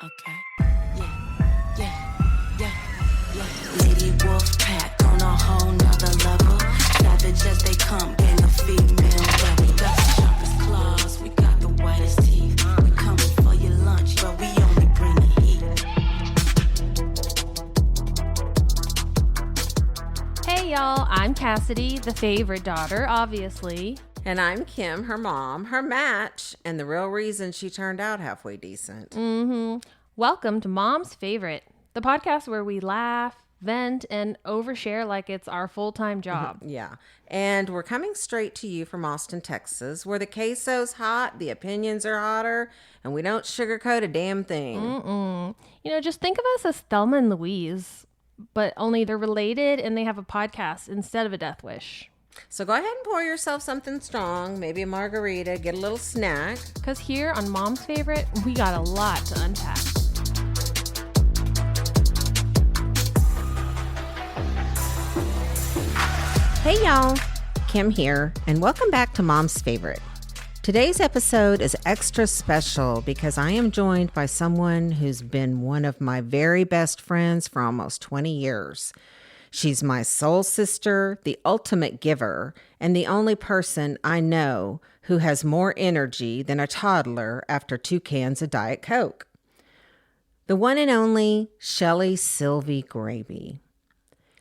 Okay. Yeah. Lady Wolf Pack on a whole nother level. Savage as they come, gang of female rebel. We got the sharpest claws, we got the whitest teeth. We coming for your lunch, but we only bring the heat. Hey y'all, I'm Cassidy, the favorite daughter, obviously. And I'm Kim, her mom, her match, and the real reason she turned out halfway decent. Welcome to Mom's Favorite, the podcast where we laugh, vent, and overshare like it's our full-time job. Yeah. And we're coming straight to you from Austin, Texas, where the queso's hot, the opinions are hotter, and we don't sugarcoat a damn thing. You know, just think of us as Thelma and Louise, but only they're related and they have a podcast instead of a death wish. So go ahead and pour yourself something strong, maybe a margarita, get a little snack. Because here on Mom's Favorite, we got a lot to unpack. Hey y'all, Kim here, and welcome back to Mom's Favorite. Today's episode is extra special because I am joined by someone who's been one of my very best friends for almost 20 years. She's my soul sister, the ultimate giver, and the only person I know who has more energy than a toddler after 2 cans of Diet Coke. The one and only Shelly Sylvie Grabe.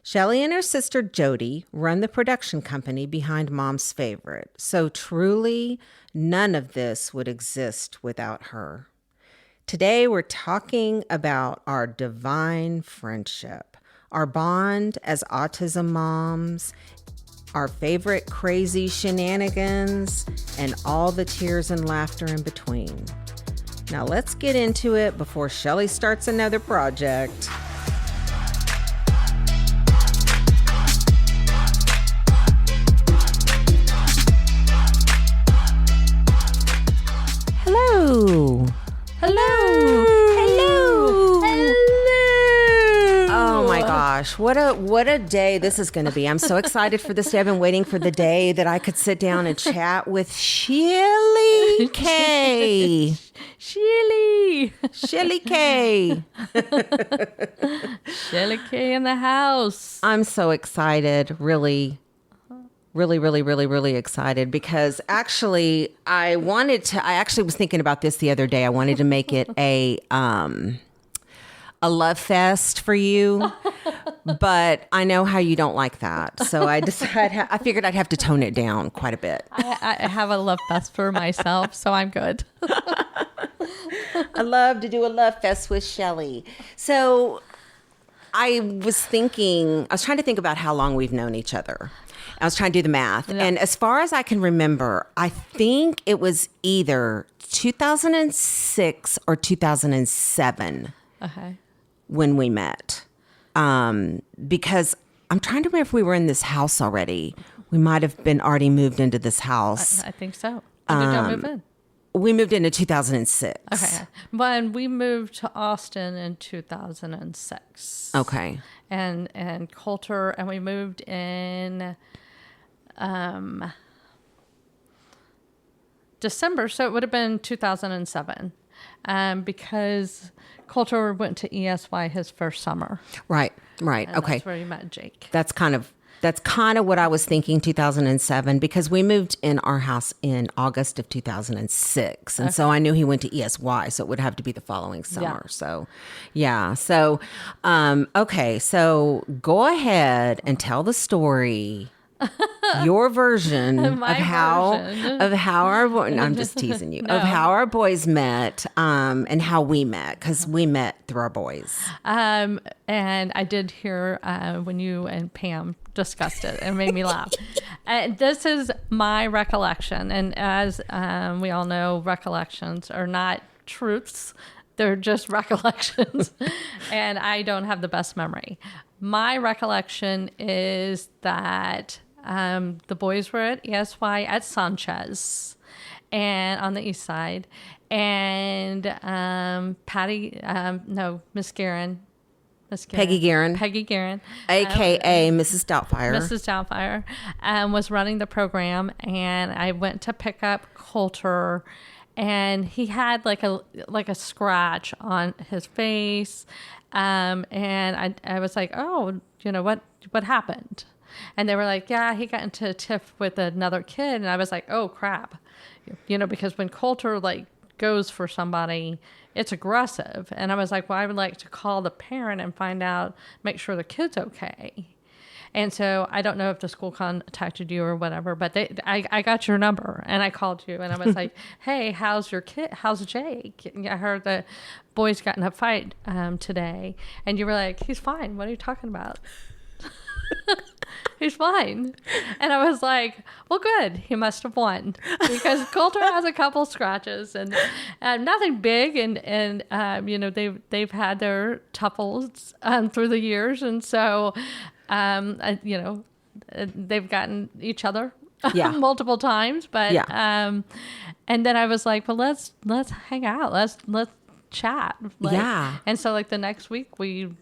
Shelly and her sister Jody run the production company behind Mom's Favorite, so truly none of this would exist without her. Today we're talking about our divine friendship, our bond as autism moms, our favorite crazy shenanigans, and all the tears and laughter in between. Now let's get into it before Shelly starts another project. Hello. Oh my gosh, what a day this is going to be. I'm so excited for this day. I've been waiting for the day that I could sit down and chat with Shelly K. Shelly K. Shelly K in the house. I'm so excited, really excited because actually I actually was thinking about this the other day. I wanted to make it a love fest for you, but I know how you don't like that. So I figured I'd have to tone it down quite a bit. I have a love fest for myself, so I'm good. I love to do a love fest with Shelly. So I was trying to think about how long we've known each other. I was trying to do the math. Yeah. And as far as I can remember, I think it was either 2006 or 2007 when we met. Because I'm trying to remember if we were in this house already. We might have been already moved into this house. I think so. When did y'all move in? We moved into 2006. Okay. But we moved to Austin in 2006. Okay. And Coulter, and we moved in December, so it would have been 2007, because Coulter went to ESY his first summer. Right. And Okay. That's where he met Jake. That's kind of what I was thinking, 2007, because we moved in our house in August of 2006. And so I knew he went to ESY, so it would have to be the following summer. Yeah. So, yeah. So, okay. So go ahead and tell the story. Your version of how our boys, no, I'm just teasing you, of how our boys met, and how we met, because we met through our boys. And I did hear when you and Pam discussed it, and it made me laugh. This is my recollection, and as we all know, recollections are not truths. They're just recollections, and I don't have the best memory. My recollection is that the boys were at ESY at Sanchez and on the east side, and Miss Guerin Peggy Guerin. Peggy Guerin. AKA Mrs. Doubtfire. Mrs. Doubtfire was running the program, and I went to pick up Coulter, and he had like a scratch on his face, and I was like, oh, what happened? And they were like, yeah, he got into a tiff with another kid, and I was like, oh crap, because when Coulter like goes for somebody, it's aggressive. And I was like, well, I would like to call the parent and find out, make sure the kid's okay. And so I don't know if the school contacted you or whatever, but I got your number and I called you and I was like, hey, how's your kid? How's Jake? I heard the boys got in a fight today. And you were like, he's fine. What are you talking about? He's fine. And I was like, well, good. He must have won because Coulter has a couple scratches and nothing big. And they've had their tuffles through the years. And so, they've gotten each other multiple times. But, and then I was like, well, let's hang out. Let's chat. And so like the next week we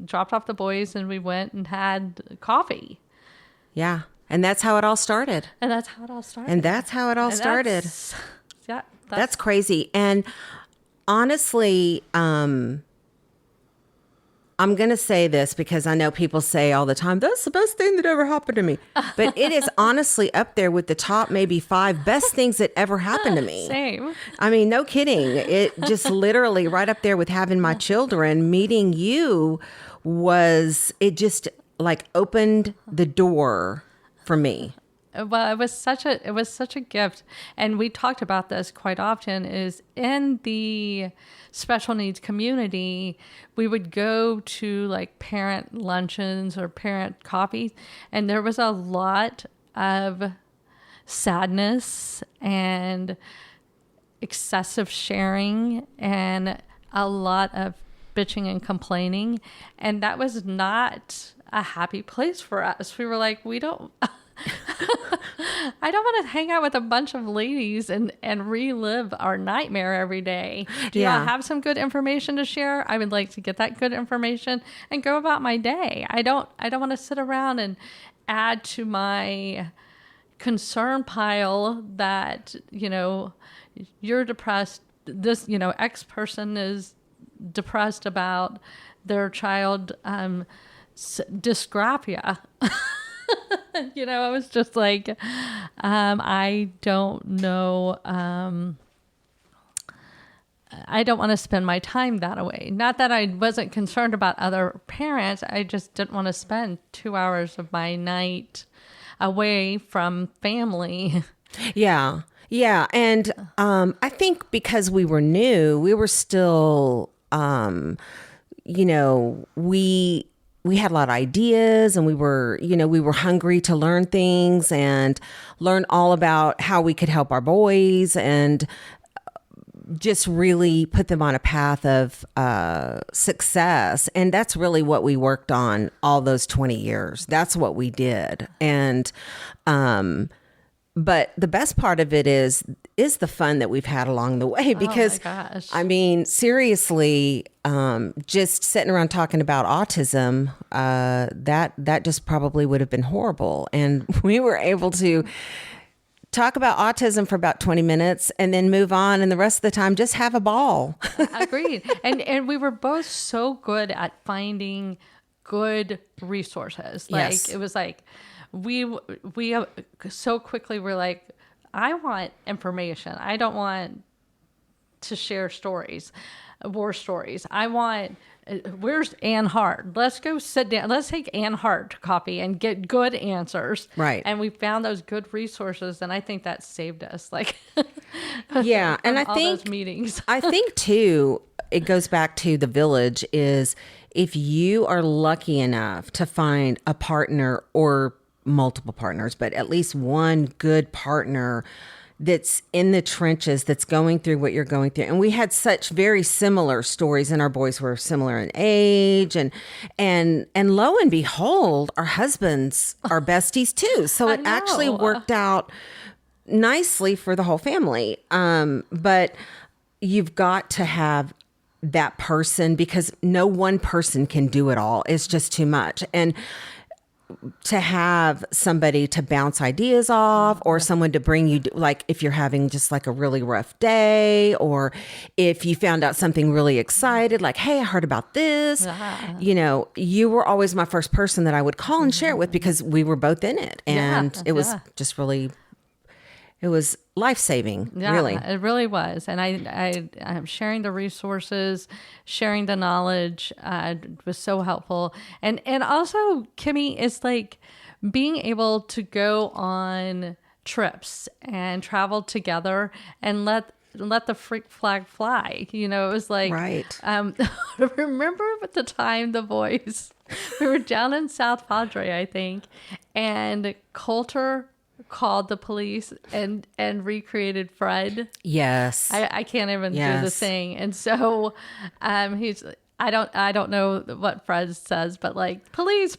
dropped off the boys and we went and had coffee. Yeah. And that's how it all started. That's crazy. And honestly, I'm going to say this because I know people say all the time, that's the best thing that ever happened to me. But it is honestly up there with the top maybe 5 best things that ever happened to me. Same. I mean, no kidding. It just literally right up there with having my children. Meeting you it just like opened the door for me. Well, it was such a gift. And we talked about this quite often is in the special needs community, we would go to like parent luncheons or parent coffees, and there was a lot of sadness and excessive sharing and a lot of bitching and complaining. And that was not a happy place for us. We were like, I don't want to hang out with a bunch of ladies and relive our nightmare every day. Do you have some good information to share? I would like to get that good information and go about my day. I don't want to sit around and add to my concern pile that, you're depressed. This, X person is depressed about their child dysgraphia. I was just like, I don't know. I don't want to spend my time that way. Not that I wasn't concerned about other parents. I just didn't want to spend 2 hours of my night away from family. Yeah. Yeah. And I think because we were new, we were still, we had a lot of ideas and we were hungry to learn things and learn all about how we could help our boys and just really put them on a path of success. And that's really what we worked on all those 20 years. That's what we did. And, but the best part of it is the fun that we've had along the way, because I mean, seriously, just sitting around talking about autism, that just probably would have been horrible. And we were able to talk about autism for about 20 minutes and then move on. And the rest of the time, just have a ball. Agreed. And we were both so good at finding good resources. Like it was like, we so quickly were like, I want information. I don't want to share war stories. I want, where's Ann Hart? Let's go sit down. Let's take Ann Hart to coffee and get good answers. Right. And we found those good resources. And I think that saved us. Like, yeah. And I think those meetings. I think too, it goes back to the village is if you are lucky enough to find a partner or multiple partners, but at least one good partner that's in the trenches, that's going through what you're going through. And we had such very similar stories, and our boys were similar in age, and lo and behold, our husbands are besties too. So it actually worked out nicely for the whole family. But you've got to have that person, because no one person can do it all. It's just too much. And to have somebody to bounce ideas off, or someone to bring you, like if you're having just like a really rough day, or if you found out something really excited, like, hey, I heard about this, you know, you were always my first person that I would call and share it with, because we were both in it. And it was just really, it was life-saving, really. It really was. And I'm sharing the resources, sharing the knowledge was so helpful. And also, Kimmy, is like being able to go on trips and travel together and let the freak flag fly. You know, it was like, right. Remember at the time, the boys, we were down in South Padre, I think, and Coulter called the police and recreated Fred. Yes. I can't even do the thing. And so I don't know what Fred says, but like, police.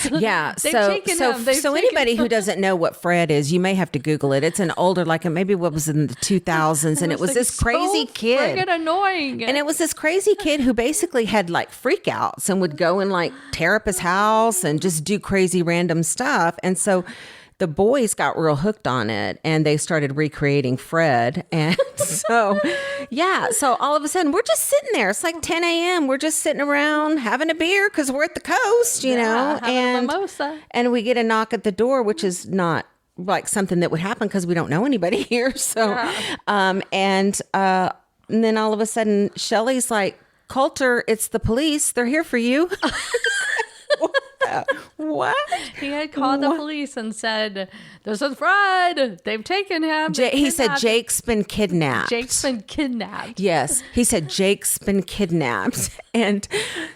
Yeah. They've taken him. So anybody who doesn't know what Fred is, you may have to Google it. It's an older, like maybe what was in the 2000s. And it was like this crazy kid. Friggin' annoying. And it was this crazy kid who basically had like freakouts and would go and like tear up his house and just do crazy random stuff. And so the boys got real hooked on it, and they started recreating Fred. And so, so all of a sudden we're just sitting there. It's like 10 a.m. We're just sitting around having a beer because we're at the coast, you know, and mimosa. And we get a knock at the door, which is not like something that would happen because we don't know anybody here. So, and then all of a sudden Shelly's like, Coulter, it's the police. They're here for you. What? He had called the police and said, "This is Fred. They've taken him." He said, "Jake's been kidnapped." Jake's been kidnapped. Yes. He said, "Jake's been kidnapped." And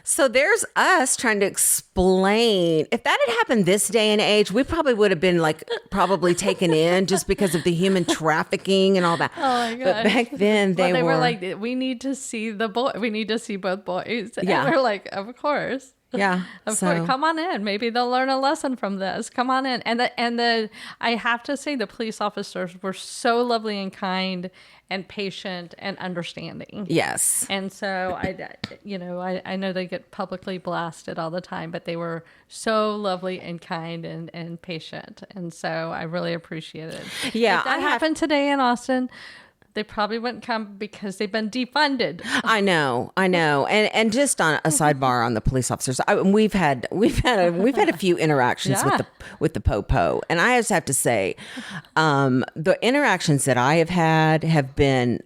so there's us trying to explain. If that had happened this day and age, we probably would have been like probably taken in just because of the human trafficking and all that. Oh my God. But back then they were like, "We need to see the boy. We need to see both boys." Yeah. And we're like, "Of course." Yeah. Of course. Come on in. Maybe they'll learn a lesson from this. Come on in. And I have to say, the police officers were so lovely and kind and patient and understanding. Yes. And so I know they get publicly blasted all the time, but they were so lovely and kind and patient. And so I really appreciate it. Yeah. If that happened today in Austin, they probably wouldn't come because they've been defunded. I know. And just on a sidebar on the police officers, we've had a few interactions with the popo, and I just have to say, the interactions that I have had have been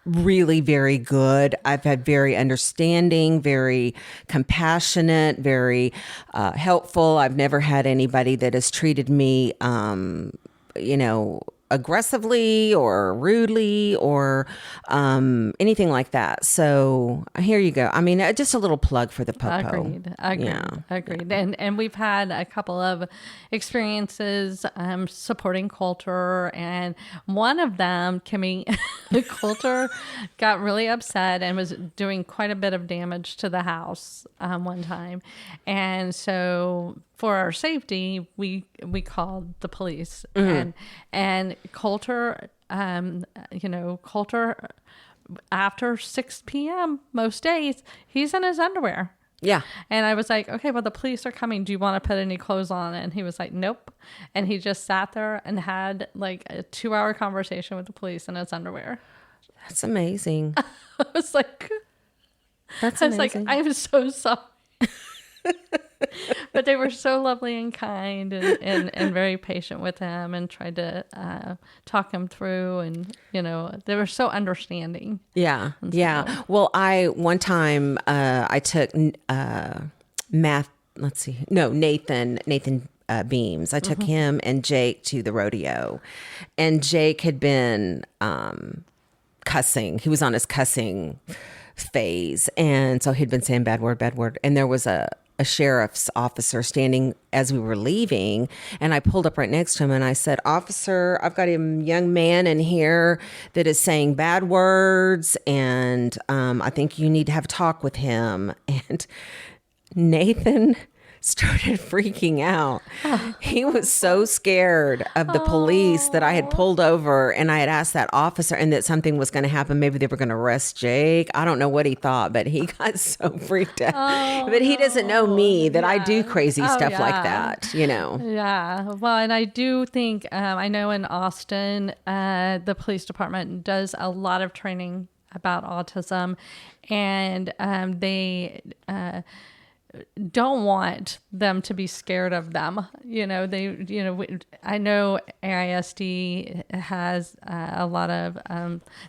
really very good. I've had very understanding, very compassionate, very helpful. I've never had anybody that has treated me, aggressively or rudely or anything like that. So here you go. I mean, just a little plug for the popo. Agreed. And we've had a couple of experiences supporting Coulter, and one of them, Kimmy, Coulter got really upset and was doing quite a bit of damage to the house one time. And so for our safety, we called the police. Mm-hmm. And Coulter, Coulter, after 6 p.m. most days, he's in his underwear. Yeah. And I was like, okay, well, the police are coming. Do you want to put any clothes on? And he was like, nope. And he just sat there and had like a 2-hour conversation with the police in his underwear. That's amazing. I was like, I'm so sorry. But they were so lovely and kind and very patient with him and tried to talk him through, and they were so understanding. Yeah. Well, one time I took Nathan Beams. I took him and Jake to the rodeo, and Jake had been cussing. He was on his cussing phase, and so he'd been saying bad word, and there was a sheriff's officer standing as we were leaving, and I pulled up right next to him and I said, "Officer, I've got a young man in here that is saying bad words, and I think you need to have a talk with him." And Nathan started freaking out. He was so scared of the police that I had pulled over and I had asked that officer and that something was going to happen. Maybe they were going to arrest Jake. I don't know what he thought, but he got so freaked out. But he doesn't know me that I do crazy stuff like that, you know? Yeah. Well, and I do think, I know in Austin, the police department does a lot of training about autism, and they don't want them to be scared of them. I know AISD has a lot of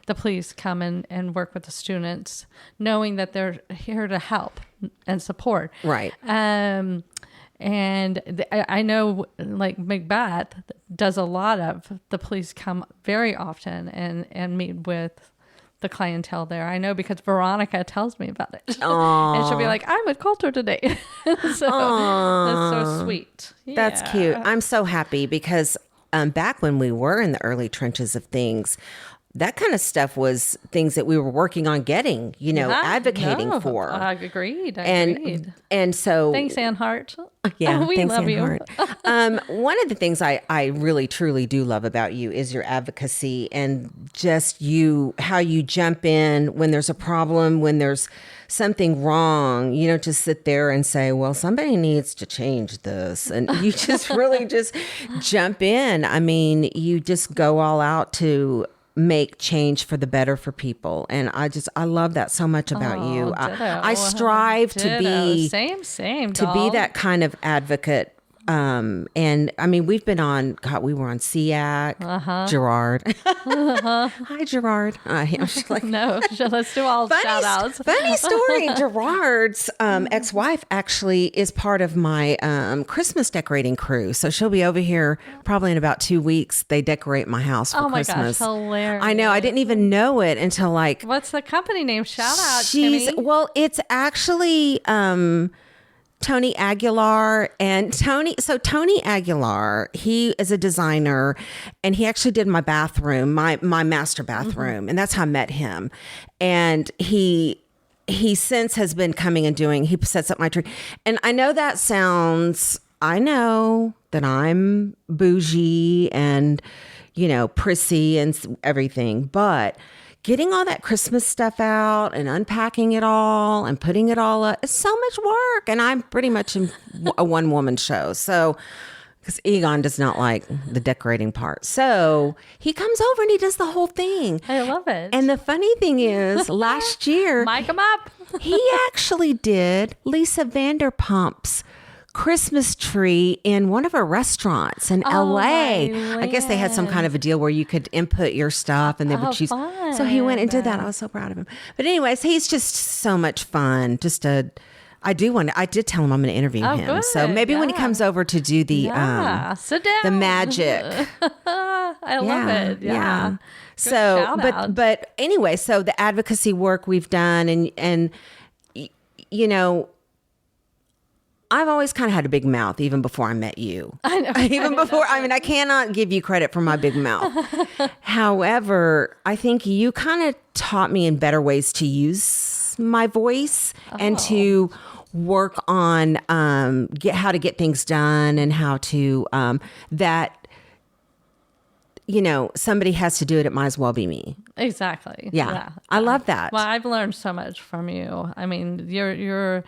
the police come and work with the students, knowing that they're here to help and support. Right. And I know, like, Macbeth does a lot of, the police come very often and meet with the clientele there. I know because Veronica tells me about it. And she'll be like, I'm with Coulter today. So that's so sweet. That's cute. I'm so happy because back when we were in the early trenches of things, that kind of stuff was things that we were working on getting, advocating for. Agreed. And so thanks, Ann Hart. Yeah, we thanks, love Ann you. Hart. One of the things I really truly do love about you is your advocacy and just how you jump in when there's a problem, when there's something wrong, to sit there and say, well, somebody needs to change this. And you just really just jump in. I mean, you just go all out to make change for the better for people. And I love that so much about you. I strive to be that kind of advocate. And I mean, we've been on, we were on SEAC, Gerard. Hi, Gerard. No, let's do all shout outs. Funny story. Gerard's ex-wife actually is part of my Christmas decorating crew. So she'll be over here probably in about 2 weeks. They decorate my house for Christmas. Gosh, hilarious. I know. I didn't even know it until What's the company name? Shout out, Kimmy. Well, it's actually... Tony Aguilar and Tony Aguilar, he is a designer and he actually did my bathroom, my master bathroom. And that's how I met him. And he since has been coming and he sets up my tree. And I know that I'm bougie and, prissy and everything, but getting all that Christmas stuff out and unpacking it all and putting it all up is so much work. And I'm pretty much a one-woman show. So, because Egon does not like the decorating part. So he comes over and he does the whole thing. I love it. And the funny thing is, last year, mic him up. He actually did Lisa Vanderpump's Christmas tree in one of her restaurants in LA. I guess they had some kind of a deal where you could input your stuff and they would choose. Fun. So he went and did that. I was so proud of him. But anyways, he's just so much fun. I did tell him I'm going to interview him. Good. So maybe when he comes over to do the sit down. the magic. I love it. Yeah. So, but anyway, so the advocacy work we've done and I've always kind of had a big mouth, even before I met you. I know. I cannot give you credit for my big mouth. However, I think you kind of taught me in better ways to use my voice and to work on how to get things done and how to somebody has to do it. It might as well be me. Exactly. Yeah. I love that. Well, I've learned so much from you. I mean, you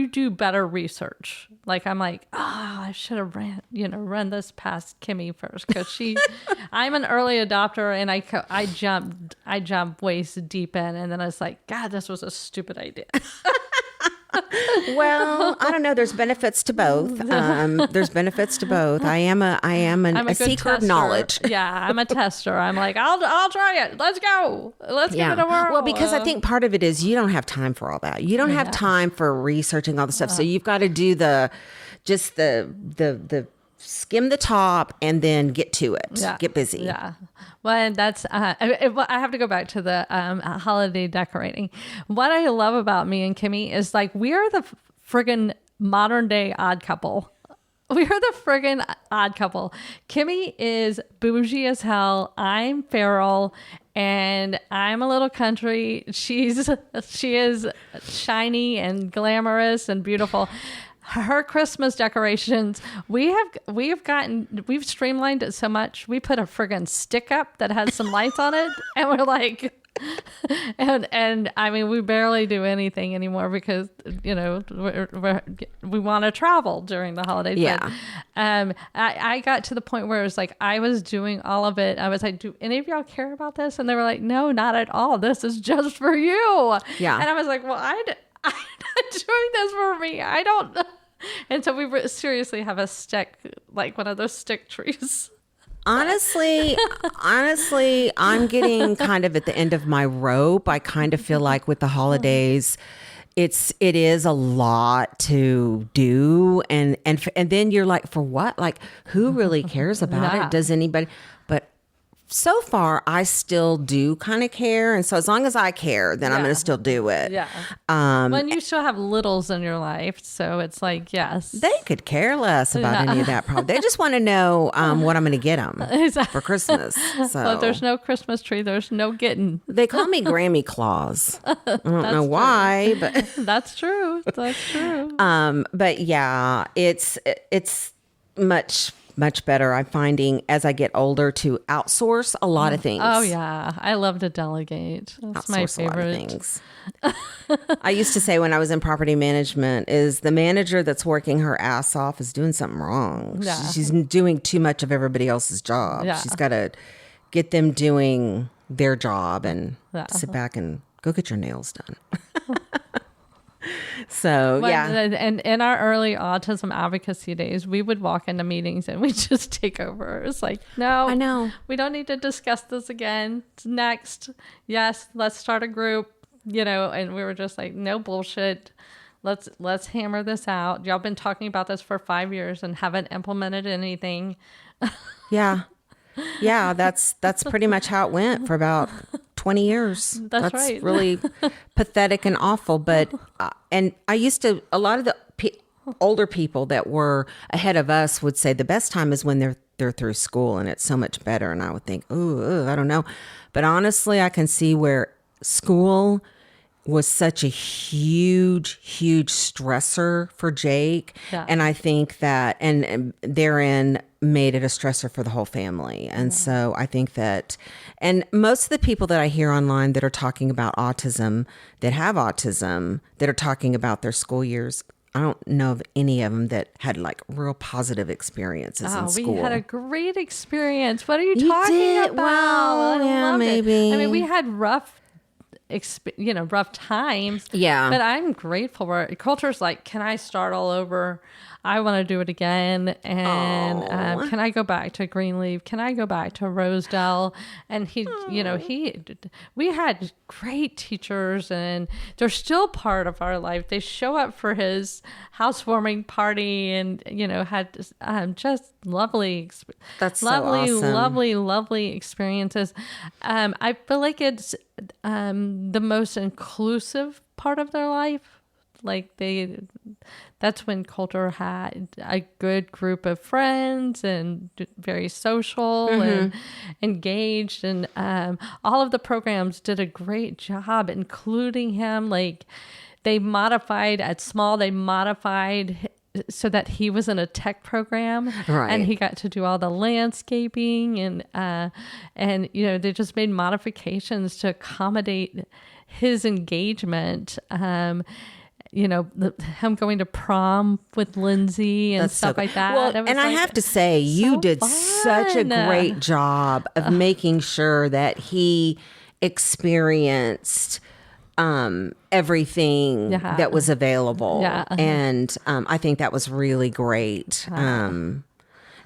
do better research. Like, I'm like, I should have run this past Kimmy first because I'm an early adopter and I jumped waist deep in, and then I was like, God, this was a stupid idea. Well, I don't know. There's benefits to both. I am a seeker of knowledge. Yeah, I'm a tester. I'm like, I'll try it. Let's go. Let's give it a whirl. Well, because I think part of it is you don't have time for all that. You don't have time for researching all the stuff. So you've got to do the skim the top and then get to it. Yeah. Get busy. Yeah. Well, that's, I have to go back to the holiday decorating. What I love about me and Kimmy is like, we are the friggin' modern day odd couple. We are the friggin' odd couple. Kimmy is bougie as hell. I'm feral. And I'm a little country. She is shiny and glamorous and beautiful. Her Christmas decorations, we've streamlined it so much. We put a friggin' stick up that has some lights on it, and we're like, and I mean, we barely do anything anymore because we want to travel during the holidays. Yeah. But, I got to the point where it was like I was doing all of it. I was like, "Do any of y'all care about this?" And they were like, "No, not at all. This is just for you." Yeah. And I was like, "Well, I'm not doing this for me. I don't." And so we seriously have a stick, like one of those stick trees. Honestly, I'm getting kind of at the end of my rope. I kind of feel like with the holidays, it is a lot to do, and then you're like, for what? Like, who really cares about it? Does anybody? But so far, I still do kind of care, and so as long as I care, then I'm going to still do it. Yeah. When you still have littles in your life, so it's like, yes, they could care less about any of that. Probably, they just want to know what I'm going to get them for Christmas. So well, there's no Christmas tree. There's no getting. They call me Grammy Claus. I don't know why, but that's true. That's true. But yeah, it's much better. I'm finding as I get older to outsource a lot of things. Oh yeah, I love to delegate. That's my favorite. A lot of things. I used to say when I was in property management is the manager that's working her ass off is doing something wrong. Yeah. She's doing too much of everybody else's job. Yeah. She's got to get them doing their job and sit back and go get your nails done. So, yeah. And in our early autism advocacy days, we would walk into meetings and we just take over. It's like, no, I know. We don't need to discuss this again. It's next. Yes, let's start a group, and we were just like, no bullshit. Let's hammer this out. Y'all been talking about this for 5 years and haven't implemented anything. Yeah. Yeah, that's pretty much how it went for about 20 years. That's right. Really pathetic and awful. But and I used to, a lot of the older people that were ahead of us would say the best time is when they're through school and it's so much better. And I would think, I don't know. But honestly, I can see where school was such a huge stressor for Jake. Yeah. And I think that, and therein made it a stressor for the whole family. And so I think that, and most of the people that I hear online that are talking about autism, that have autism, that are talking about their school years, I don't know of any of them that had like real positive experiences in school. We had a great experience. What are you talking about? Well, yeah, maybe. I mean, we had rough times. Yeah. But I'm grateful where culture's like, can I start all over? I want to do it again. And can I go back to Greenleaf? Can I go back to Rosedale? And we had great teachers and they're still part of our life. They show up for his housewarming party and, had just lovely, that's lovely, so awesome. lovely experiences. I feel like it's the most inclusive part of their life. Like that's when Coulter had a good group of friends and very social and engaged, and all of the programs did a great job, including him. Like they modified so that he was in a tech program, right. And he got to do all the landscaping and they just made modifications to accommodate his engagement. Him going to prom with Lindsay and stuff like that. Well, and I have to say, you did such a great job of making sure that he experienced everything that was available. Yeah. And I think that was really great.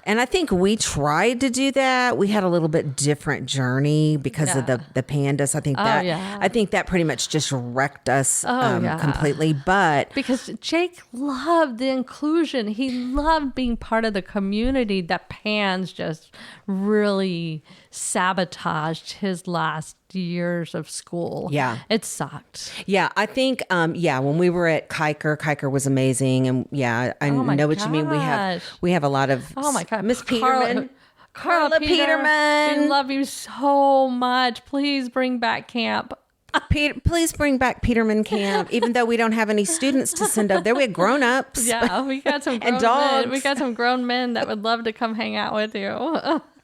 And I think we tried to do that. We had a little bit different journey because of the pandas. I think that pretty much just wrecked us completely. But because Jake loved the inclusion, he loved being part of the community. That pans just really sabotaged his last years of school. Yeah. It sucked. Yeah. I think, when we were at Kiker was amazing. And I know what you mean. We have a lot of, oh my God, Miss Peterman. Carla Peterman. We love you so much. Please bring back camp. Please bring back Peterman Camp, even though we don't have any students to send over there. We have grown-ups. Yeah, we got some grown and dogs. men. We got some grown men that would love to come hang out with you.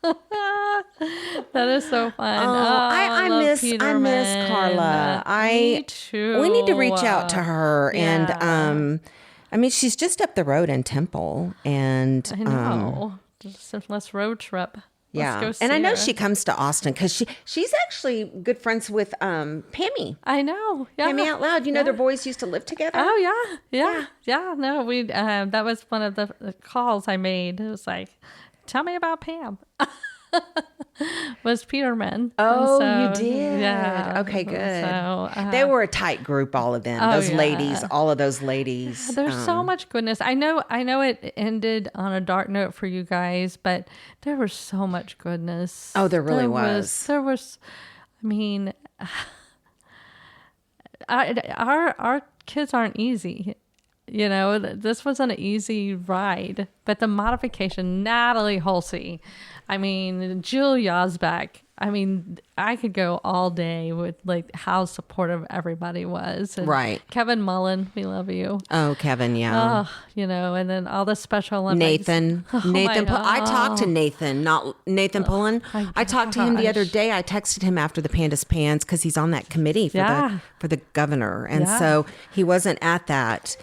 That is so fun. I love miss Carla. Me too. We need to reach out to her. Yeah. And I mean, she's just up the road in Temple. And I know. Just a less road trip. yeah. Let's go And I see know her. she comes to Austin because she's actually good friends with Pammy. I know. Yeah. Pammy Out Loud. You know, their boys used to live together. Oh yeah. No, we that was one of the calls I made. It was like, tell me about Pam. Was Peterman. Oh, And you did? Yeah. Okay, good. So They were a tight group, all of them. Those ladies, all of those ladies. there's so much goodness. I know it ended on a dark note for you guys, but there was so much goodness. Oh, there really was. There was. I mean, our kids aren't easy. You know, this wasn't an easy ride, but the modification, Natalie Hulsey, I mean, Jill Yazbek, I mean, I could go all day with like how supportive everybody was. And Right. Kevin Mullen, we love you. Oh, Kevin, yeah. You know, and then all the Special Olympics. Nathan. Oh Nathan. my I talked to Nathan, not Nathan Pullen. I talked to him the other day. I texted him after the Pandas Pans because he's on that committee for the governor. And so he wasn't at that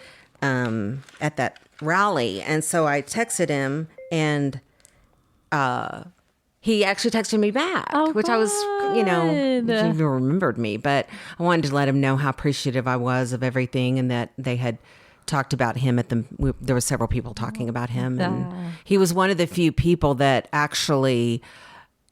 rally. And so I texted him and he actually texted me back, which I was, you know, he even remembered me. But I wanted to let him know how appreciative I was of everything and that they had talked about him there were several people talking about him. And he was one of the few people that actually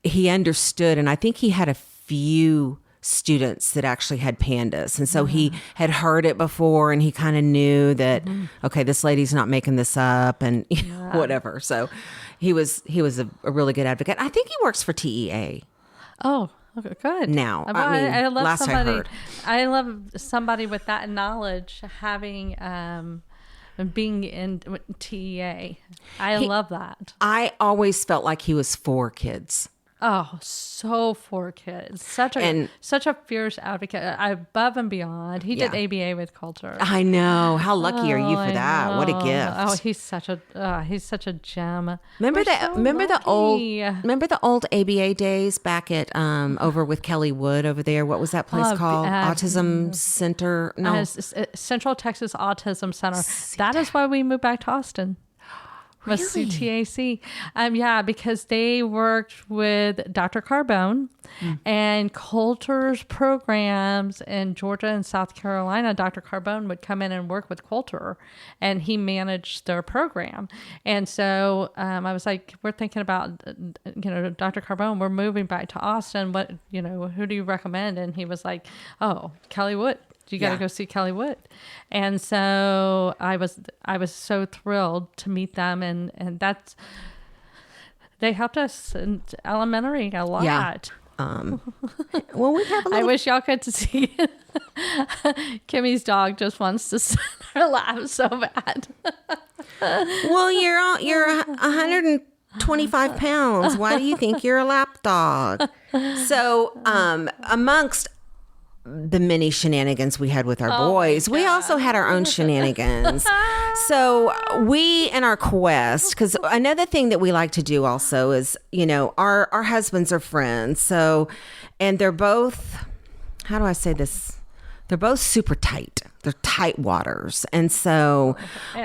he understood. And I think he had a few students that actually had pandas. And so he had heard it before and he kind of knew that, okay, this lady's not making this up and whatever. So he was a really good advocate. I think he works for TEA. Oh, okay, good. Now, Well, I mean, I love last somebody, I heard. I love somebody with that knowledge having, being in TEA. I love that. I always felt like he was for kids. Oh, so for kids. Such a fierce advocate. Above and beyond. He did ABA with culture. I know. How lucky are you for that? What a gift. Oh, he's such a gem. Remember the old ABA days back at over with Kelly Wood over there? What was that place called? Autism Center? No. Central Texas Autism Center. That is why we moved back to Austin. Was CTAC. Because they worked with Dr. Carbone and Coulter's programs in Georgia and South Carolina. Dr. Carbone would come in and work with Coulter and he managed their program. And so I was like, we're thinking about, Dr. Carbone, we're moving back to Austin. What, who do you recommend? And he was like, oh, Kelly Wood. You got to go see Kelly Wood. And so I was so thrilled to meet them. And they helped us in elementary a lot. Yeah. Well, we have a little... I wish y'all could see Kimmy's dog just wants to sit in her lap so bad. Well, you're 125 pounds. Why do you think you're a lap dog? So amongst the many shenanigans we had with our boys, we also had our own shenanigans. So we, in our quest, because another thing that we like to do also is, our husbands are friends. So, and they're both, how do I say this? They're both super tight. They're tight waters. And so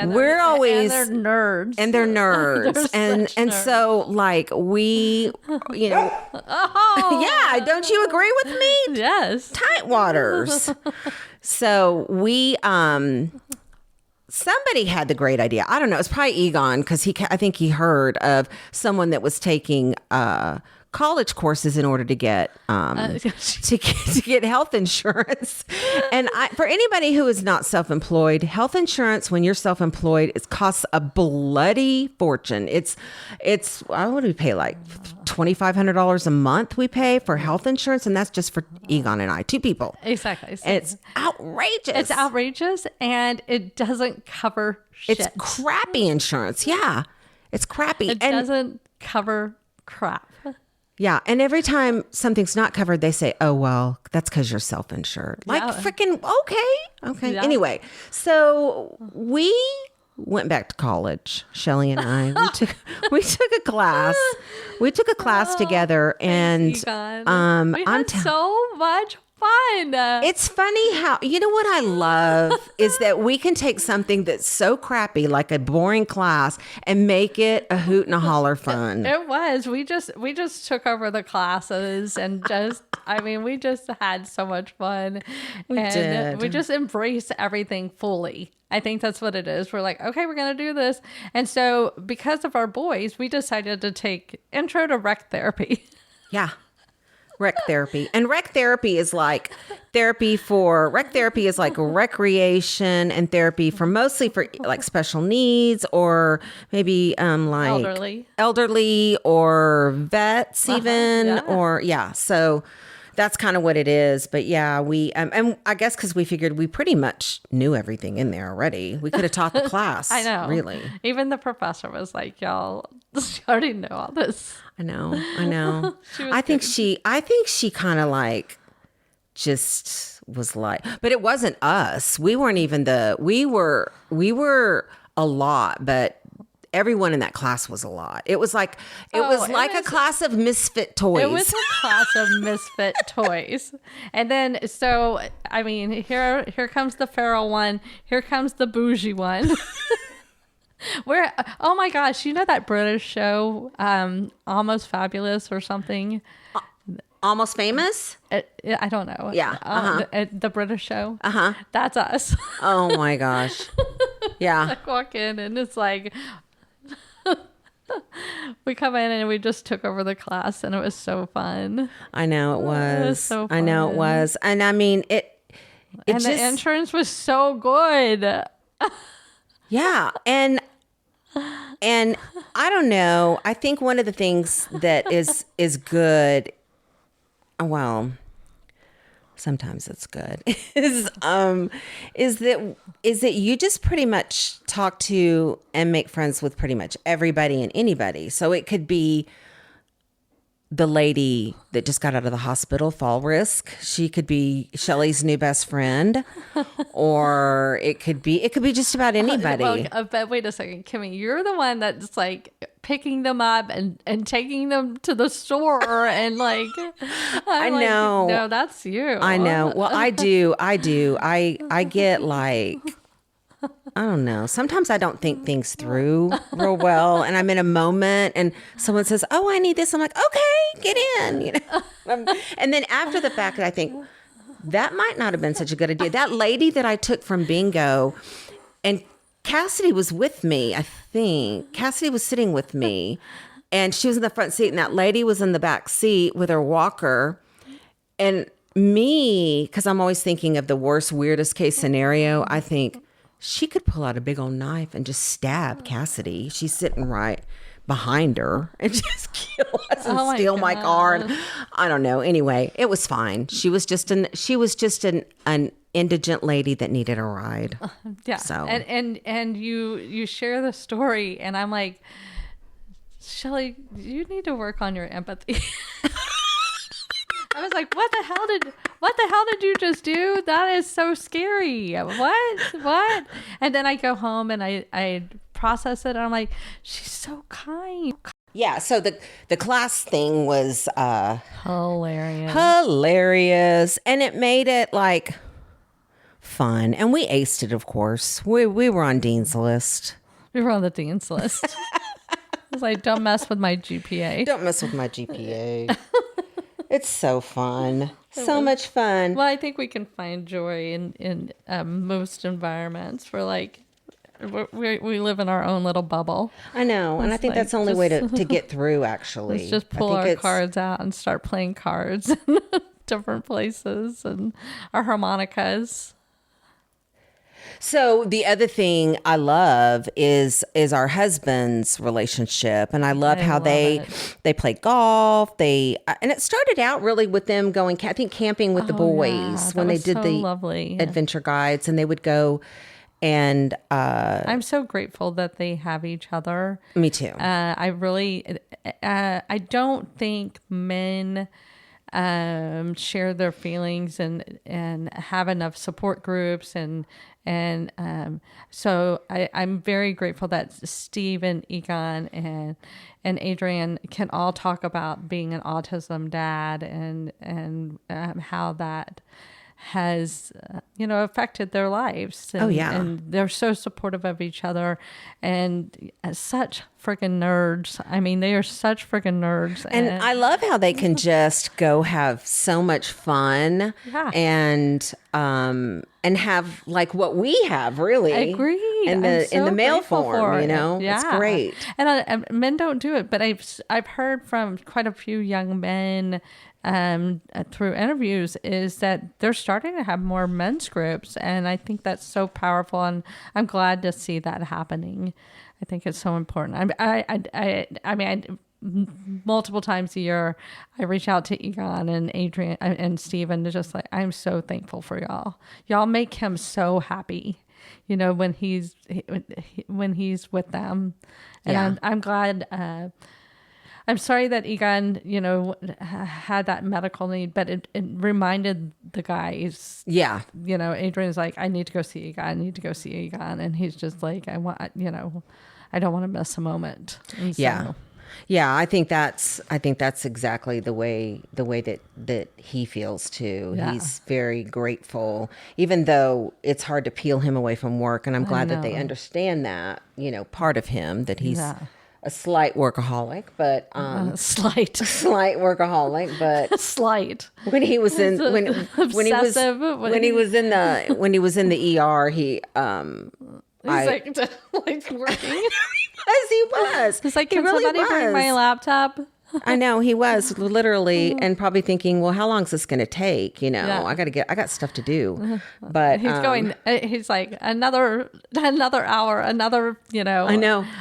we're always... And they're nerds. And they're nerds. and so like we, yeah, don't you agree with me? Yes. Tight waters. So we, somebody had the great idea. I don't know. It's probably Egon because I think he heard of someone that was taking, college courses in order to get to get health insurance. And for anybody who is not self-employed, health insurance when you're self-employed, it costs a bloody fortune. It's what do we pay, like $2,500 a month we pay for health insurance, and that's just for Egon and I, two people. Exactly. And it's outrageous. It's outrageous, and it doesn't cover shit. It's crappy insurance. Yeah, it's crappy. It doesn't cover crap. Yeah. And every time something's not covered, they say, oh, well, that's because you're self-insured. Like Yeah. freaking, okay. Yeah. Anyway, so we went back to college, Shelly and I. We took a class. We took a class together, and we had so much fun. it's funny how, you know what I love is that we can take something that's so crappy, like a boring class, and make it a hoot and a holler fun. It was. We just took over the classes and we just had so much fun. We did. We just embraced everything fully. I think that's what it is. We're like, okay, we're going to do this. And so because of our boys, we decided to take intro to rec therapy. Yeah. Rec therapy. And rec therapy is like recreation and therapy for mostly for like special needs, or maybe like elderly or vets even, so that's kind of what it is. But yeah, we and I guess because we figured we pretty much knew everything in there already. We could have taught the class. I know. Really. Even the professor was like, y'all already know all this. I know. I think she kind of like just was like, but it wasn't us. We weren't even we were a lot, but everyone in that class was a lot. It was like a class of misfit toys. It was a class of misfit toys. And then so I mean, here comes the feral one, here comes the bougie one. Where, oh my gosh, you know that British show, Almost Fabulous or something? Almost Famous? I don't know. Yeah. The British show? That's us. Oh my gosh. Yeah. Like walk in and it's like, we come in and we just took over the class and it was so fun. I know it was. It was so fun. I know it was. And I mean, the insurance was so good. Yeah. And I don't know. I think one of the things that is good, well, sometimes it's good, is that you just pretty much talk to and make friends with pretty much everybody and anybody. So it could be the lady that just got out of the hospital, fall risk. She could be Shelly's new best friend, or it could be just about anybody. But wait a second, Kimmy, you're the one that's like picking them up and taking them to the store and like, I know. No, that's you. I know. Well, I do. I get like, I don't know. Sometimes I don't think things through real well, and I'm in a moment, and someone says, "Oh, I need this." I'm like, "Okay, get in," you know. And then after the fact, I think that might not have been such a good idea. That lady that I took from bingo, and Cassidy was with me. I think Cassidy was sitting with me, and she was in the front seat, and that lady was in the back seat with her walker, and me, because I'm always thinking of the worst, weirdest case scenario. I think she could pull out a big old knife and just stab Cassidy. She's sitting right behind her and just kill us and steal my car. And I don't know. Anyway, it was fine. She was just an indigent lady that needed a ride. Yeah. So and you share the story, and I'm like, Shelly, you need to work on your empathy. I was like, what the hell did you just do? That is so scary. What? And then I go home and I process it, and I'm like, she's so kind. Yeah, so the class thing was hilarious. And it made it like fun. And we aced it, of course. We were on Dean's list. We were on the Dean's list. I was like, don't mess with my GPA. Don't mess with my GPA. It's so fun. So much fun. Well, I think we can find joy in most environments. We're like, we live in our own little bubble. I know. And I think that's the only way to get through, actually. Let's just pull our cards out and start playing cards in different places, and our harmonicas. So the other thing I love is our husband's relationship, and I love how they play golf. And it started out really with them going, I think, camping with the boys when they did the lovely adventure guides, and they would go. And I'm so grateful that they have each other. Me too. I really, I don't think men share their feelings and have enough support groups and so I'm very grateful that Steve and Egon and Adrian can all talk about being an autism dad and how that has affected their lives. And, and they're so supportive of each other and such freaking nerds. I mean, they are such freaking nerds. And I love how they can just go have so much fun and have like what we have, really. I agree. In the male form, it's great. And men don't do it, but I've heard from quite a few young men through interviews is that they're starting to have more men's groups, and I think that's so powerful, and I'm glad to see that happening. I think it's so important. I mean, multiple times a year, I reach out to Egon and Adrian and Steven to just like, I'm so thankful for y'all. Y'all make him so happy, when he's with them, and I'm glad. I'm sorry that Egon, had that medical need, but it reminded the guys. Yeah. Adrian's like, I need to go see Egon. And he's just like, I don't want to miss a moment. And so, yeah. I think that's exactly the way that he feels too. Yeah. He's very grateful, even though it's hard to peel him away from work. And I'm glad that they understand that, part of him, that he's a slight workaholic, but slight workaholic, but slight. When he was in when he was in the ER, he like working. He was. He's like, can somebody bring my laptop? I know, he was literally, and probably thinking, well, how long is this going to take? I got stuff to do. But he's like, another hour, I know.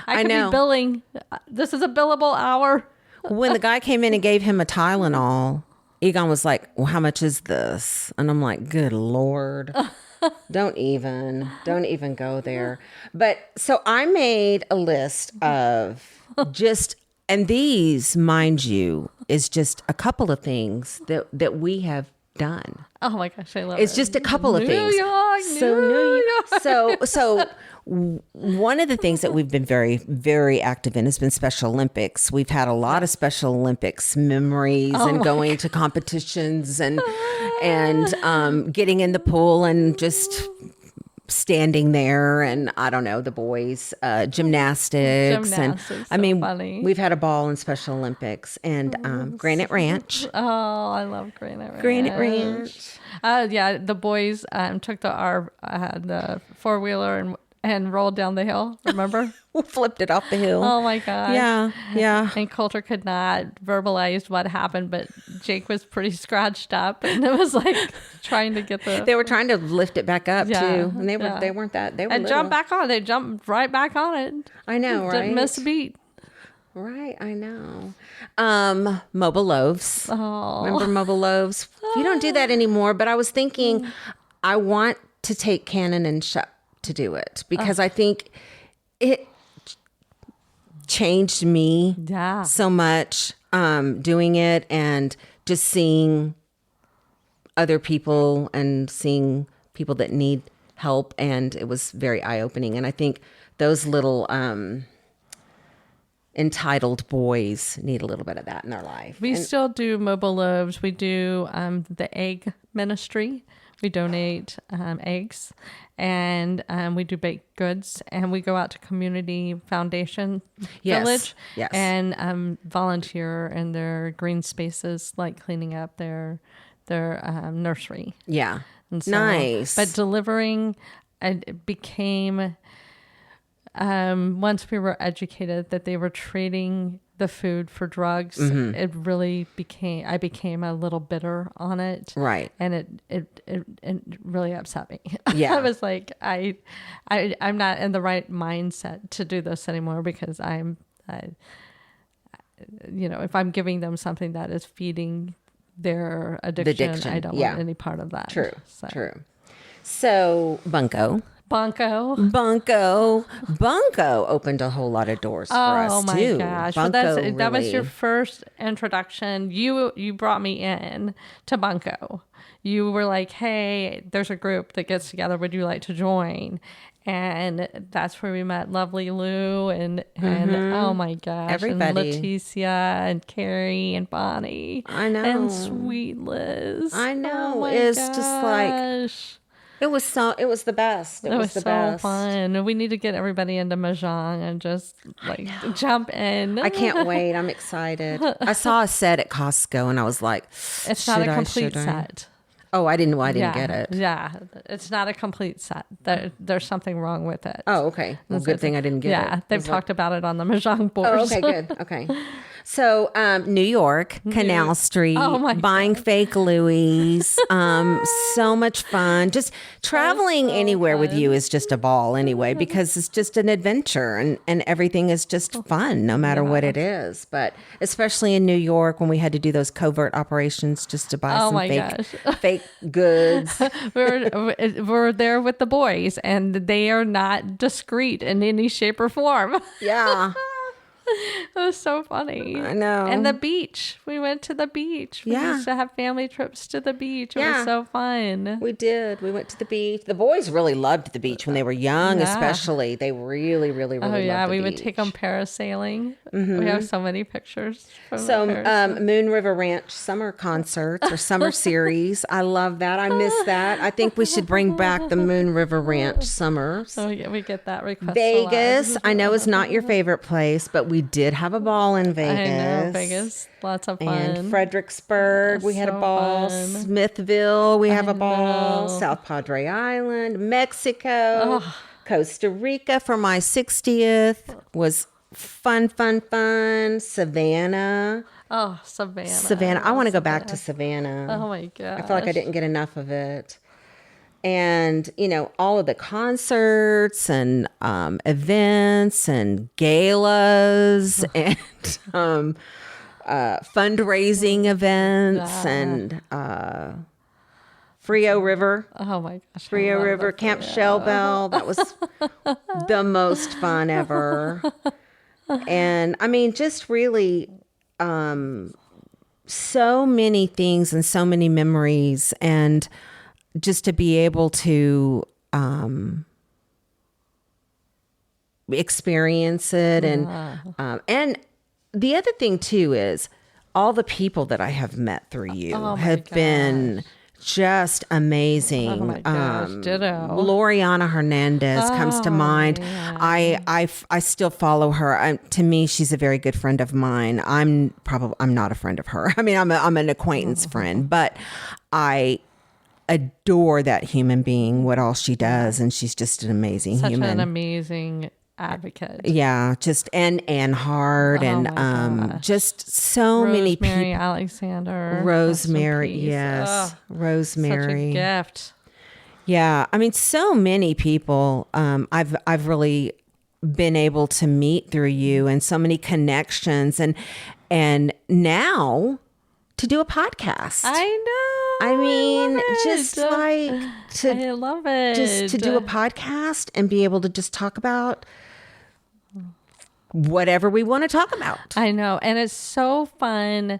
I could be billing. This is a billable hour. When the guy came in and gave him a Tylenol, Egon was like, well, how much is this? And I'm like, good Lord. Don't even go there. But so I made a list of and these, mind you, is just a couple of things that we have done. Oh my gosh, I love it. It's just a couple of things. New York. So one of the things that we've been very, very active in has been Special Olympics. We've had a lot of Special Olympics memories and going to competitions and getting in the pool and just standing there, and I don't know, the boys, gymnastics and funny. We've had a ball in Special Olympics and Granite Ranch. Oh, I love Granite Ranch. The boys took the 4-wheeler and rolled down the hill. Remember? Flipped it off the hill. Oh my God. Yeah. And Coulter could not verbalize what happened, but Jake was pretty scratched up, and it was like trying to get They were trying to lift it back up too, and they weren't that. They were and jumped back on it. They jumped right back on it. I know, right? Didn't miss a beat. Right, I know. Mobile loaves. Oh. Remember mobile loaves? You don't do that anymore, but I was thinking I want to take Cannon and Shep to do it because I think it changed me so much doing it and just seeing other people and seeing people that need help, and it was very eye-opening. And I think those little entitled boys need a little bit of that in their life. We still do mobile loaves. We do the egg ministry. We donate eggs, and we do baked goods, and we go out to community foundation village and volunteer in their green spaces, like cleaning up their nursery. Yeah, and so, nice. But delivering, it became once we were educated that they were trading the food for drugs, it really I became a little bitter on it. Right. And it really upset me. Yeah. I was like, I'm not in the right mindset to do this anymore, because if I'm giving them something that is feeding their addiction, I don't want any part of that. True. So Bunko. Bunko. Bunko opened a whole lot of doors for us too. Oh my gosh. Bunko So that was your really- first introduction. You brought me in to Bunko. You were like, hey, there's a group that gets together. Would you like to join? And that's where we met lovely Lou and oh my gosh, Everybody. and Leticia and Carrie and Bonnie. I know. And sweet Liz. I know. Oh my It's just like gosh. it was the best. It was the so best. fun. We need to get everybody into Mahjong and just like jump in. I can't wait. I'm excited. I saw a set at Costco and I was like, It's not a should I, complete should I? set. Oh, I didn't get it. Yeah, it's not a complete set. There's something wrong with it. Oh, okay. Well, good thing I didn't get it. Yeah, they've It's talked about it on the Mahjong Oh, boards. okay, good. Okay. So, New York, Canal Street, Oh my buying fake Louis. So much fun. Just traveling anywhere with you is just a ball anyway, because it's just an adventure and everything is just fun no matter what it is. But especially in New York when we had to do those covert operations just to buy Oh some my fake goods. we're there with the boys, and they are not discreet in any shape or form. Yeah. It was so funny. I know. And the beach. We went to the beach. We Yeah. used to have family trips to the beach. It Yeah. was so fun. We did. We went to the beach. The boys really loved the beach when they were young, Yeah. especially. They really, really, really Oh yeah, loved the we would beach. take them parasailing. We have so many pictures. From So, the parasailing. Moon River Ranch summer concerts or summer series. I love that. I miss that. I think we should bring back the Moon River Ranch summers. Oh yeah, we get that request. a lot. Vegas, I know is not your favorite place, but we did have a ball in Vegas. I know Vegas, lots of fun. And Fredericksburg, we had a So ball. fun. Smithville, we have a ball. know. South Padre Island, Mexico, Costa Rica for my 60th was fun. Savannah. Oh, Savannah. I want to go back to Savannah. Oh my god. I feel like I didn't get enough of it. And, all of the concerts and events and galas and fundraising events and Frio River. Oh my gosh. I Frio love River, the Camp Frio. Shell Bell. That was the most fun ever. And I mean, just really so many things and so many memories, and just to be able to experience it. And the other thing too is all the people that I have met through you Oh my have been just amazing. Oh my gosh, ditto. Loriana Hernandez comes to mind. yeah. I still follow her. To me, she's a very good friend of mine. I'm not a friend of her. I mean, I'm an acquaintance friend, but I adore that human being, what all she does, and she's just an amazing Such human. an amazing advocate. Yeah, just and Ann Hart and my gosh. just so many Rosemary people. Alexander. Rest in Rosemary, peace. yes, Ugh, such Rosemary. a gift. Yeah, I mean, so many people I've really been able to meet through you, and so many connections, and now to do a podcast. I know. I mean, love it. just like I love it. just to do a podcast and be able to just talk about whatever we want to talk about. I know. And it's so fun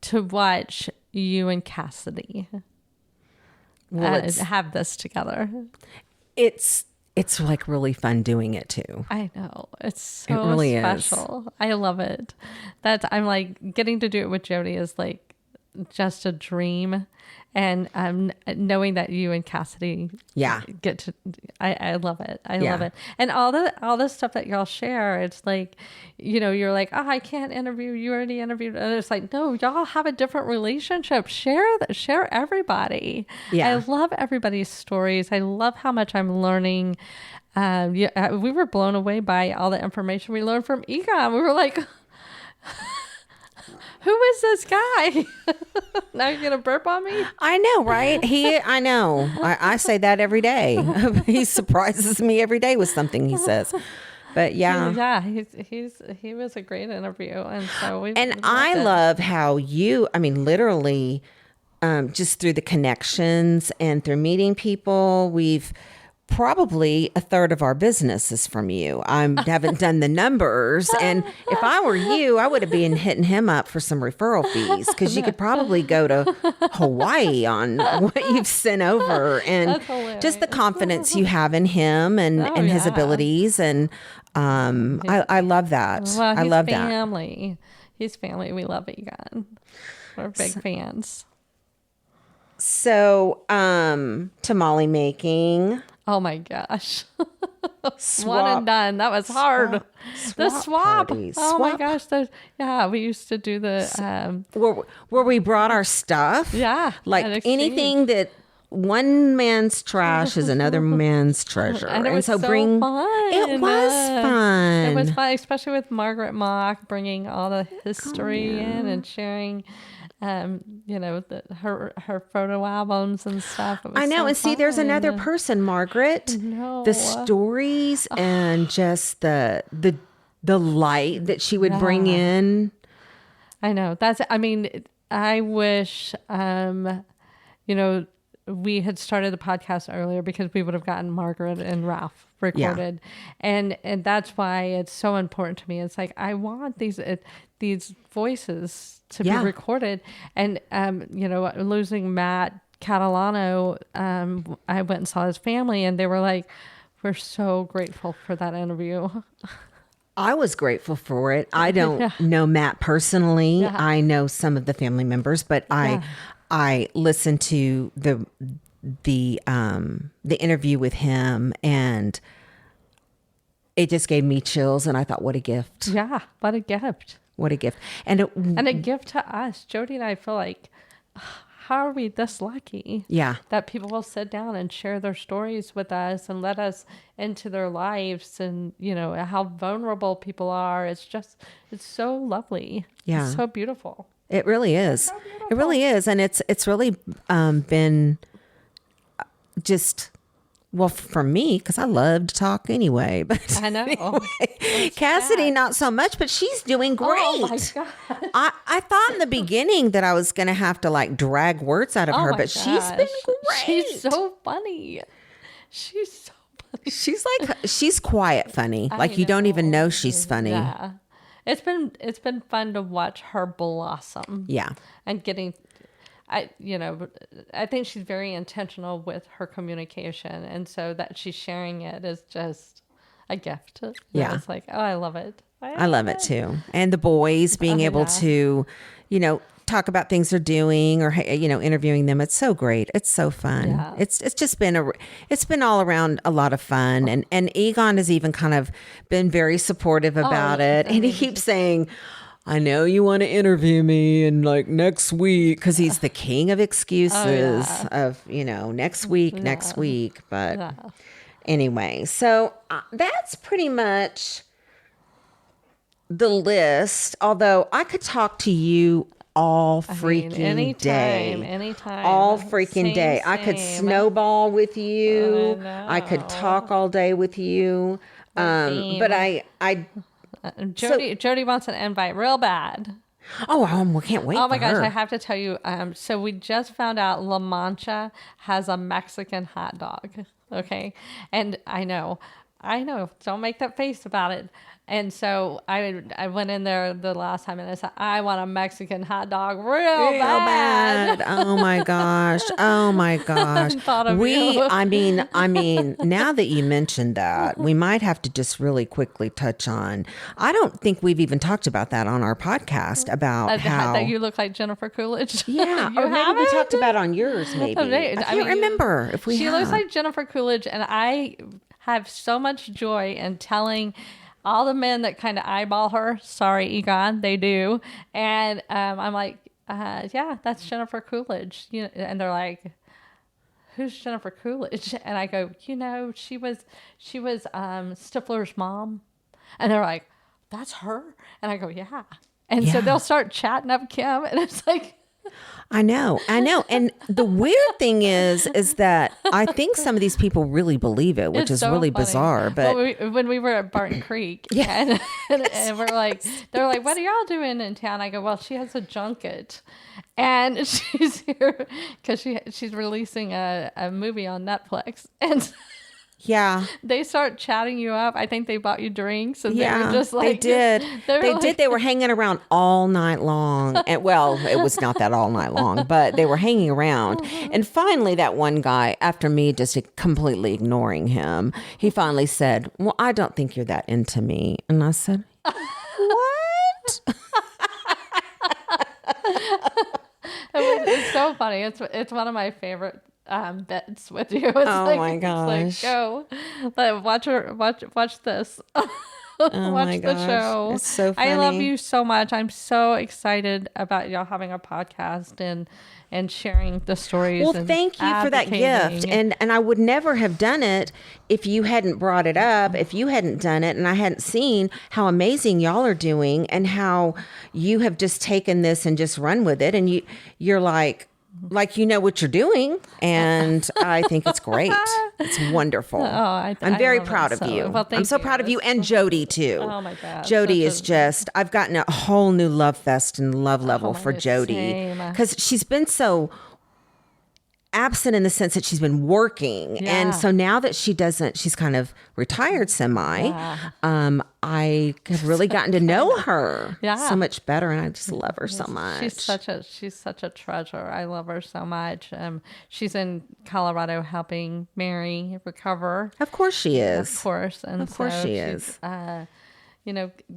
to watch you and Cassidy have this together. It's like really fun doing it too. I know. It's so really is. special. I love it. I'm like, getting to do it with Jody is like just a dream. And knowing that you and Cassidy get to, I love it. I love it. And all the stuff that y'all share, it's like, you're like, oh, I can't interview, you already interviewed, and it's like, no, y'all have a different relationship. Share everybody. Yeah. I love everybody's stories. I love how much I'm learning. We were blown away by all the information we learned from Egon. We were like, who is this guy? Now you're going to burp on me? I know, right? I know. I say that every day. He surprises me every day with something he says. But yeah. He was a great interview. And so I love how you, I mean, literally, just through the connections and through meeting people, we've probably a third of our business is from you. I haven't done the numbers. And if I were you, I would have been hitting him up for some referral fees, because you could probably go to Hawaii on what you've sent over, and just the confidence you have in him and his abilities. And I love that. Well, I love family. He's family. We love Egon. We're big fans. So, tamale making. Oh my gosh. Swap- One and done. That was hard. The swap. parties. Oh my Swap. gosh. We used to do the, Where we brought our stuff. yeah. Like an exchange. anything that one man's trash is another man's treasure. And it was so fun. It was fun. It was fun, especially with Margaret Mock bringing all the history in and sharing, her photo albums and stuff. It was I know. so And see, there's fun. another person, Margaret. No. The stories and just the light that she would bring in. I know. I wish, we had started the podcast earlier, because we would have gotten Margaret and Ralph recorded. And that's why it's so important to me. It's like, I want these voices to be recorded. And, losing Matt Catalano, I went and saw his family, and they were like, we're so grateful for that interview. I was grateful for it. I don't know Matt personally. I know some of the family members, but I listened to the interview with him, and it just gave me chills. And I thought, what a gift! Yeah, what a gift! What a gift! And a gift to us. Jody and I feel like, how are we this lucky? Yeah, that people will sit down and share their stories with us and let us into their lives, and how vulnerable people are. It's so lovely. Yeah, it's so beautiful. It really is. It really is. And it's really been just, well, for me, because I love to talk anyway. But I know. Anyway, Cassidy, not so much, but she's doing great. Oh my God. I thought in the beginning that I was going to have to drag words out of her, but she's been great. She's so funny. She's quiet funny. You don't even know she's funny. Yeah. It's been fun to watch her blossom. Yeah. And I think she's very intentional with her communication, and so that she's sharing it is just a gift. Yeah. It's like, oh, I love it. I love it too. And the boys being able to, talk about things they're doing, or interviewing them. It's so great. It's so fun. Yeah. It's just been it's been all around a lot of fun, and Egon has even kind of been very supportive about it, and he keeps saying, I know you want to interview me and next week, because he's the king of excuses of next week, but anyway, so that's pretty much the list. Although I could talk to you all freaking day. Anytime. All freaking day. I could snowball with you. I could talk all day with you. But Jody wants an invite real bad. Oh, we can't wait. Oh my gosh, her. I have to tell you. So we just found out La Mancha has a Mexican hot dog. Okay, and I know. Don't make that face about it. And so I went in there the last time, and I said, I want a Mexican hot dog real bad. Oh my gosh. Thought of you. I mean, now that you mentioned that, we might have to just really quickly touch on, I don't think we've even talked about that on our podcast, about how that you look like Jennifer Coolidge. Yeah. Or maybe we talked about it on yours, maybe. I can't remember if we She have. looks like Jennifer Coolidge, and I have so much joy in telling all the men that kind of eyeball her, sorry, Egon, they do. And I'm like, yeah, that's Jennifer Coolidge. And they're like, who's Jennifer Coolidge? And I go, she was Stifler's mom. And they're like, that's her? And I go, yeah. And so they'll start chatting up Kim, and it's like, I know. And the weird thing is that I think some of these people really believe it, which is so really funny. Bizarre. But when we were at Barton Creek, and we're like, they're like, what are y'all doing in town? I go, well, she has a junket, and she's here because she's releasing a movie on Netflix, and Yeah. They start chatting you up. I think they bought you drinks, and Yeah, they were just like, they did. They like- did. They were hanging around all night long. And well, it was not that all night long, but they were hanging around. And finally, that one guy, after me just completely ignoring him, he finally said, well, I don't think you're that into me. And I said, what? It's so funny. It's one of my favorite bits with you. It's Oh my gosh. It's like, go. But watch this. Watch my the gosh. show. It's so I love funny. you so much. I'm so excited about y'all having a podcast and sharing the stories. Well, and thank you for that gift. advocating. And I would never have done it if you hadn't brought it up, if you hadn't done it, and I hadn't seen how amazing y'all are doing and how you have just taken this and just run with it. And you're like you know what you're doing, and I think it's great. It's wonderful. I'm very love it proud of so. you. Well, thank I'm so you. proud of you and Jody too. Oh my gosh, Jody such is a- just, I've gotten a whole new love fest and love level my for goodness, Jody same. because she's been so absent in the sense that she's been working. Yeah. And so now that she's kind of retired semi, I have really gotten to know her Yeah. so much better. And I just love her so much. She's such a treasure. I love her so much. She's in Colorado helping Mary recover, Of course she is. of course, and Of course so she she's, is.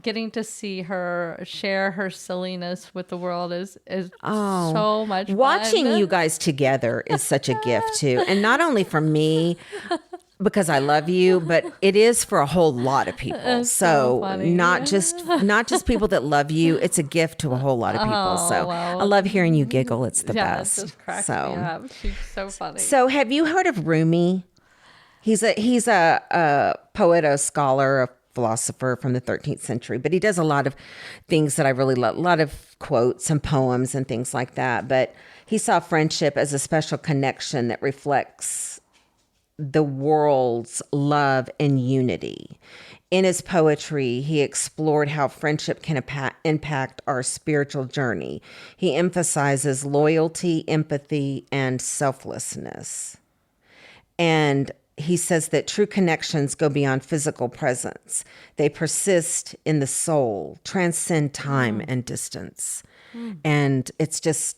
getting to see her share her silliness with the world is Oh, so much fun. Watching you guys together is such a gift too. And not only for me, because I love you, but it is for a whole lot of people. It's so funny. not just people that love you. It's a gift to a whole lot of people. So wow. I love hearing you giggle. It's the Yeah, it best. just cracks So me up. She's so funny. So have you heard of Rumi? He's a poet, a scholar, a philosopher from the 13th century, but he does a lot of things that I really love, a lot of quotes and poems and things like that. But he saw friendship as a special connection that reflects the world's love and unity. In his poetry, he explored how friendship can impact our spiritual journey. He emphasizes loyalty, empathy, and selflessness. And he says that true connections go beyond physical presence. They persist in the soul, transcend time and distance. And it's just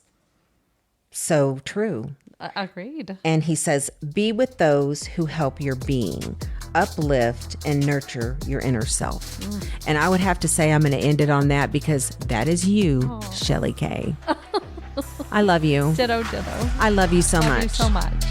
so true. Agreed. And he says, be with those who help your being, uplift and nurture your inner self. And I would have to say I'm going to end it on that because that is you, Shelly K. I love you. Ditto. I love you so Love much. you so much.